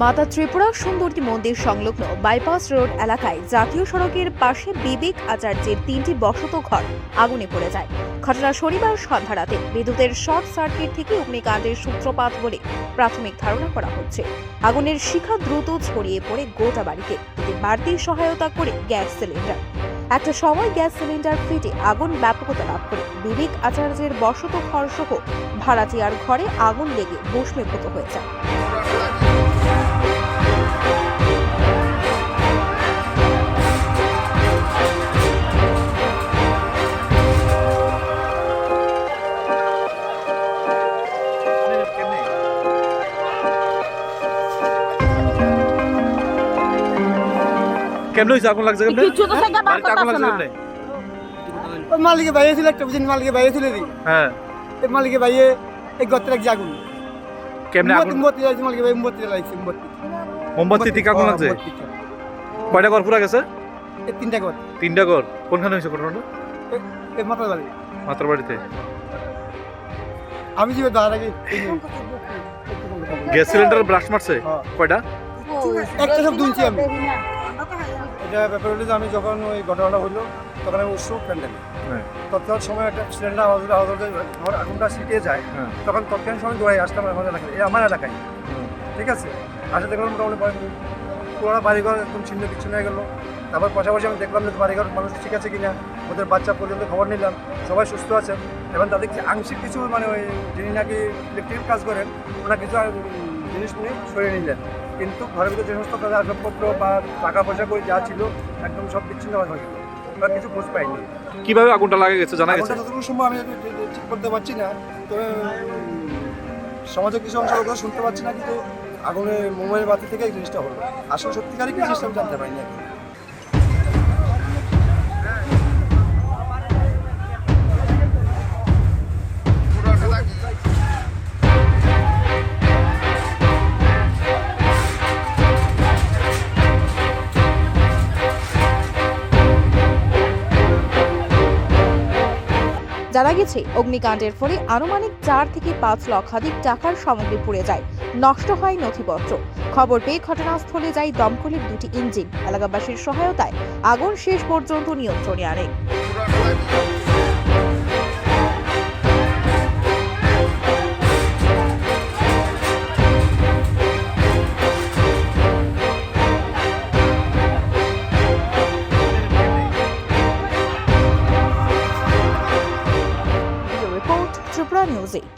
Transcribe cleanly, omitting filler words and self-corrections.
মাতা ত্রিপুরা সুন্দরী মন্দির সংলগ্ন বাইপাস রোড এলাকায় জাতীয় সড়কের পাশে বিবেক আচার্যের 3টি বসত ঘর আগুনে পড়ে যায়। ঘটনা শনিবার সন্ধ্যা রাতে বিদ্যুতের শর্ট সার্কিট থেকে অগ্নিকাণ্ডের সূত্রপাত বলে প্রাথমিক ধারণা করা হচ্ছে। আগুনের শিখা দ্রুত ছড়িয়ে পড়ে গোটা বাড়িতে, এতে বাড়তি সহায়তা করে গ্যাস সিলিন্ডার। একটা সময় গ্যাস সিলিন্ডার ফেটে আগুন ব্যাপকতা লাভ করে বিবেক আচার্যের বসত ঘর সহ ভাড়াটিয়ার ঘরে আগুন লেগে ভস্মীভূত হয়ে যায়। কেমন হইছে আগুন লাগছে কেমনে? কিছু তো সেটা বার আগুন করতেছ লাগছে না। কেমনে? ওই মালিকে বাইরে ছিল একটা বুঝিন মালিকে বাইরে ছিল দি হ্যাঁ এই মালিকে বাইরে এই গত্রে লাগছে আগুন কেমনে আগুন? মোমবাতি লাগছে মালিকে বাইরে মোমবাতি লাগছে মোমবাতি থেকে আগুন লাগছে? কয়টা ঘর পুরা গেছে? এই তিনটা ঘর 3টা ঘর। কোনখানে হইছে ঘটনাটা? এই মাথার বাড়ি মাতার বাড়িতে। আমি যে দাঁড়া আগে গ্যাস সিলিন্ডার ব্লাস্ট মারছে? হ্যাঁ। কয়টা? একটা সব দুইছি আমি। এটা ব্যাপার হলো যে আমি যখন ওই ঘটনাটা হলো তখন আমি উৎসব প্যান্ডেলে হ্যাঁ তৎকালীন সময় একটা সিলিন্ডার আওয়াজে ঘর আগুনটা ছিটিয়ে যায়, হ্যাঁ তখন তৎকালীন সময় দৌড়াই আসলাম আমাদের এলাকায়, এই আমার এলাকায়, ঠিক আছে। আসলে দেখলাম মোটামুটি পুরোনো বাড়িঘর একদম ছিন্ন বিচ্ছিন্ন হয়ে গেলো। তারপর পাশাপাশি আমি দেখলাম যে বাড়িঘর মানুষ ঠিক আছে কিনা, ওদের বাচ্চা পর্যন্ত খবর নিলাম, সবাই সুস্থ আছেন এবং তাদের আংশিক কিছু মানে ওই যিনি নাকি ইলেকট্রিক কাজ করেন ওনার কিছু জিনিস উনি সরিয়ে নিলেন, কিন্তু ঘরের ভিতরে যে সমস্ত তাদের আসবাবপত্র বা টাকা পয়সা করে যা ছিল একদম সব বিচ্ছিন্ন হয়ে গেল, ওরা কিছু খোঁজ পাইনি। কিভাবে আগুনটা লাগে গেছে জানা গেছে? আগুনটা যতটুকু সম্ভব আমি ঠিক করতে পারছি না, তবে সমাজে কিছু অংশ কথা শুনতে পাচ্ছি না, কিন্তু আগুনের মোমের বাতি থেকে এই জিনিসটা হলো। আসলে সত্যিকারই কি জিনিসটা আমি জানতে পারিনি এখন। জানা গেছে অগ্নিকাণ্ডের ফলে আনুমানিক 4 থেকে 5 লক্ষাধিক টাকার সামগ্রী পুড়ে যায়, নষ্ট হয় নথিপত্র। খবর পেয়ে ঘটনাস্থলে যায় দমকলের 2টি ইঞ্জিন। এলাকাবাসীর সহায়তায় আগুন শেষ পর্যন্ত নিয়ন্ত্রণে আনে। Report Tripura news 8।